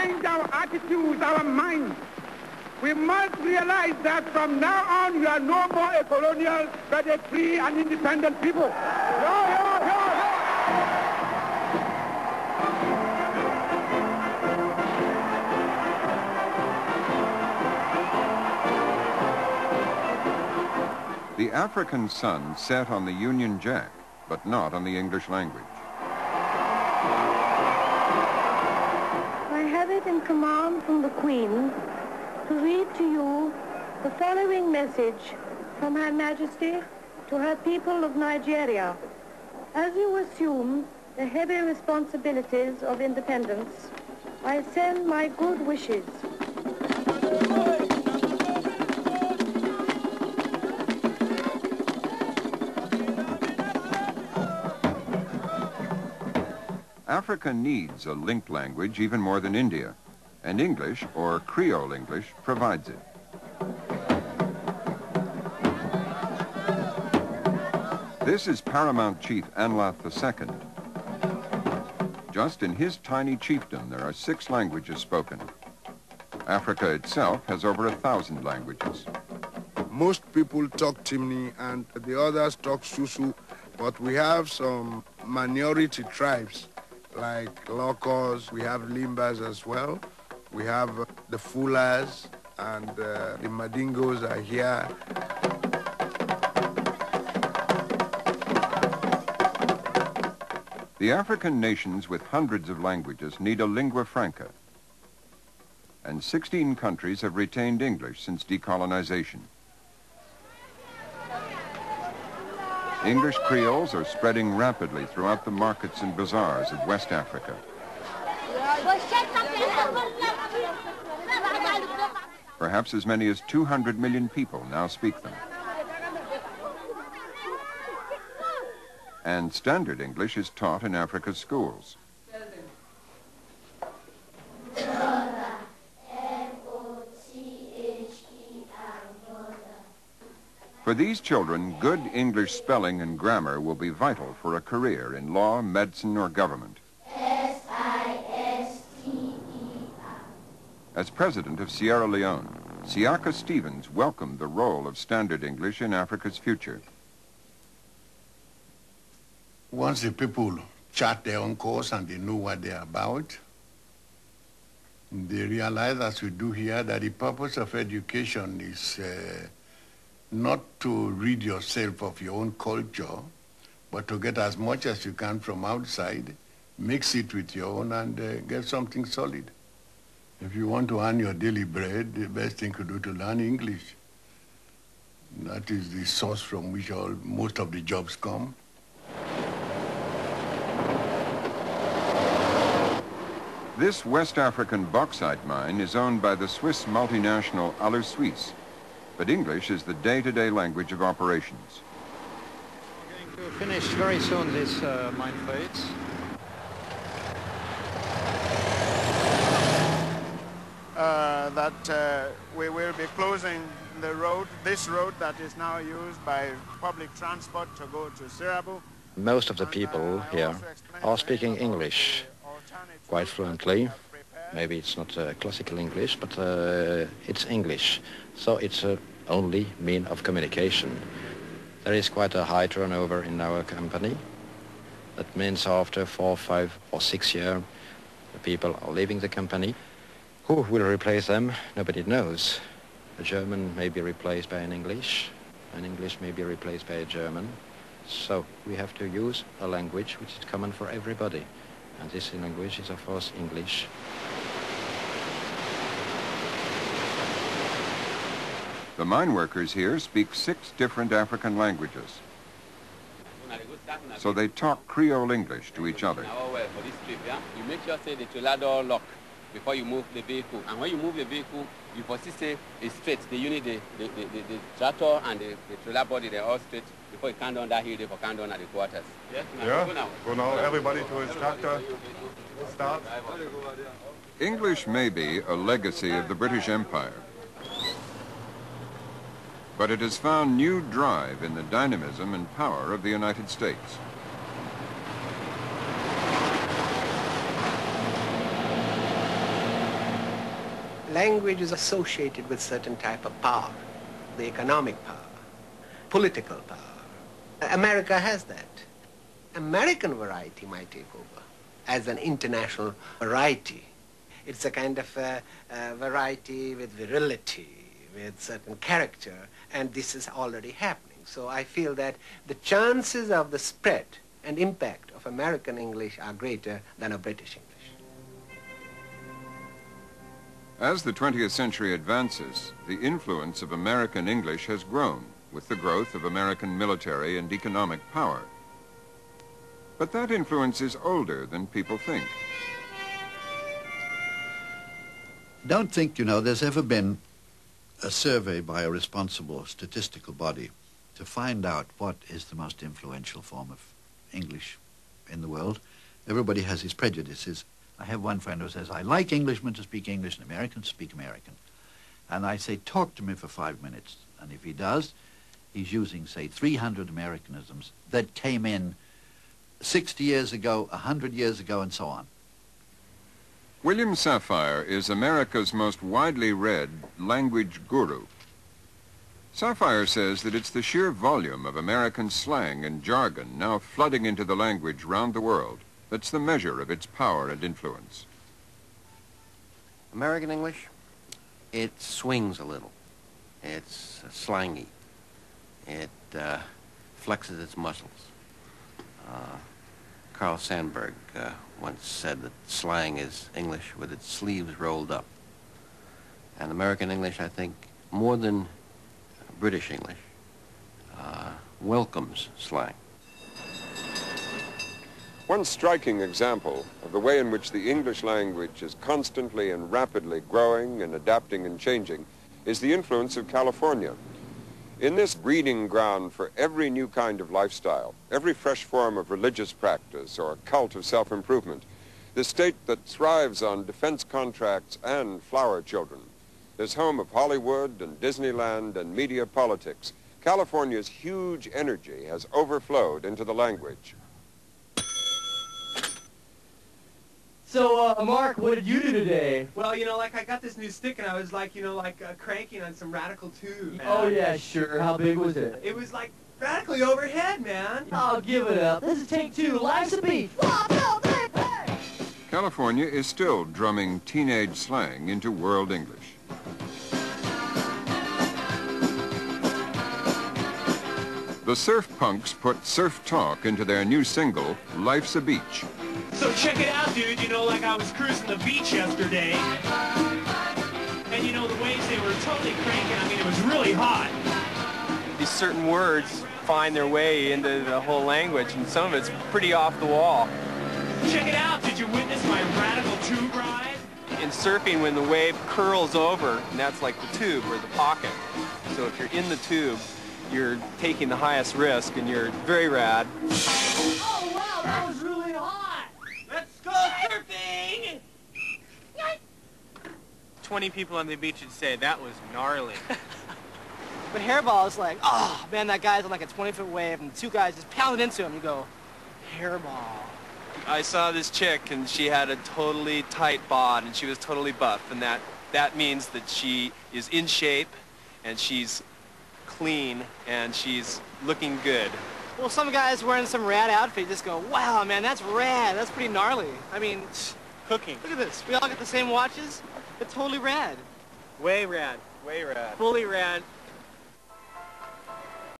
change our attitudes, our minds. We must realize that from now on, we are no more a colonial, but a free and independent people. Yo, yo, yo. The African sun set on the Union Jack, but not on the English language. I have it in command from the Queen to read to you the following message from Her Majesty to her people of Nigeria. As you assume the heavy responsibilities of independence, I send my good wishes. Africa needs a linked language even more than India, and English, or Creole English, provides it. This is Paramount Chief Anlath II. Just in his tiny chiefdom, there are 6 languages spoken. Africa itself has over 1,000 languages. Most people talk Timni and the others talk Susu, but we have some minority tribes like Locos, we have Limbas as well. We have the Fulas and the Madingos are here. The African nations with hundreds of languages need a lingua franca, and 16 countries have retained English since decolonization. English Creoles are spreading rapidly throughout the markets and bazaars of West Africa. Perhaps as many as 200 million people now speak them. And standard English is taught in Africa's schools. For these children, good English spelling and grammar will be vital for a career in law, medicine, or government. As president of Sierra Leone, Siaka Stevens welcomed the role of standard English in Africa's future. Once the people chart their own course and they know what they're about, they realize, as we do here, that the purpose of education is not to rid yourself of your own culture, but to get as much as you can from outside, mix it with your own, and get something solid. If you want to earn your daily bread, the best thing to do to learn English. That is the source from which most of the jobs come. This West African bauxite mine is owned by the Swiss multinational Alu Suisse, but English is the day-to-day language of operations. We're going to finish very soon this mine phase. We will be closing the road, this road that is now used by public transport to go to Sirabu. Most of the people here are speaking English quite fluently. Maybe it's not classical English, but it's English. So it's the only mean of communication. There is quite a high turnover in our company. That means after 4, 5 or 6 years, the people are leaving the company. Who will replace them? Nobody knows. A German may be replaced by an English may be replaced by a German. So we have to use a language which is common for everybody. And this language is, of course, English. The mine workers here speak 6 different African languages. So they talk Creole English to each other. For this trip, you make sure say the trailer door lock before you move the vehicle. And when you move the vehicle, you foresee say it's straight. The unit, the tractor and the trailer body, they're all straight before you come down that hill, they come down at the quarters. Yes, go now, everybody to his tractor. Start. English may be a legacy of the British Empire, but it has found new drive in the dynamism and power of the United States. Language is associated with certain type of power, the economic power, political power. America has that. American variety might take over as an international variety. It's a kind of variety with virility, with certain character, and this is already happening. So I feel that the chances of the spread and impact of American English are greater than of British English. As the 20th century advances, the influence of American English has grown with the growth of American military and economic power. But that influence is older than people think. Don't think, there's ever been a survey by a responsible statistical body to find out what is the most influential form of English in the world. Everybody has his prejudices. I have one friend who says, I like Englishmen to speak English and Americans to speak American. And I say, talk to me for 5 minutes. And if he does, he's using, say, 300 Americanisms that came in 60 years ago, 100 years ago, and so on. William Safire is America's most widely read language guru. Safire says that it's the sheer volume of American slang and jargon now flooding into the language round the world that's the measure of its power and influence. American English, it swings a little. It's slangy. It flexes its muscles. Carl Sandburg once said that slang is English with its sleeves rolled up. And American English, I think, more than British English, welcomes slang. One striking example of the way in which the English language is constantly and rapidly growing and adapting and changing is the influence of California. In this breeding ground for every new kind of lifestyle, every fresh form of religious practice or cult of self-improvement, the state that thrives on defense contracts and flower children, this home of Hollywood and Disneyland and media politics, California's huge energy has overflowed into the language. So, Mark, what did you do today? Well, I got this new stick and I was cranking on some radical tube. Man. Oh, yeah, sure. How big was it? It was radically overhead, man. I'll give it up. This is take 2. Life's a beach. California is still drumming teenage slang into world English. The surf punks put surf talk into their new single, Life's a Beach. So check it out, dude. I was cruising the beach yesterday. And the waves, they were totally cranking. It was really hot. These certain words find their way into the whole language, and some of it's pretty off the wall. Check it out. Did you witness my radical tube ride? In surfing, when the wave curls over, and that's like the tube or the pocket. So if you're in the tube, you're taking the highest risk, and you're very rad. Oh, wow, that was really hot. Let's go surfing! 20 people on the beach would say that was gnarly. But Hairball is like, oh, man, that guy's on like a 20-foot wave, and 2 guys just pounded into him. You go, Hairball. I saw this chick, and she had a totally tight bod, and she was totally buff, and that means that she is in shape, and she's clean, and she's looking good. Well, some guy's wearing some rad outfit, you just go, wow, man, that's rad. That's pretty gnarly. Cooking. Look at this. We all got the same watches. It's totally rad. Way rad. Way rad. Fully rad.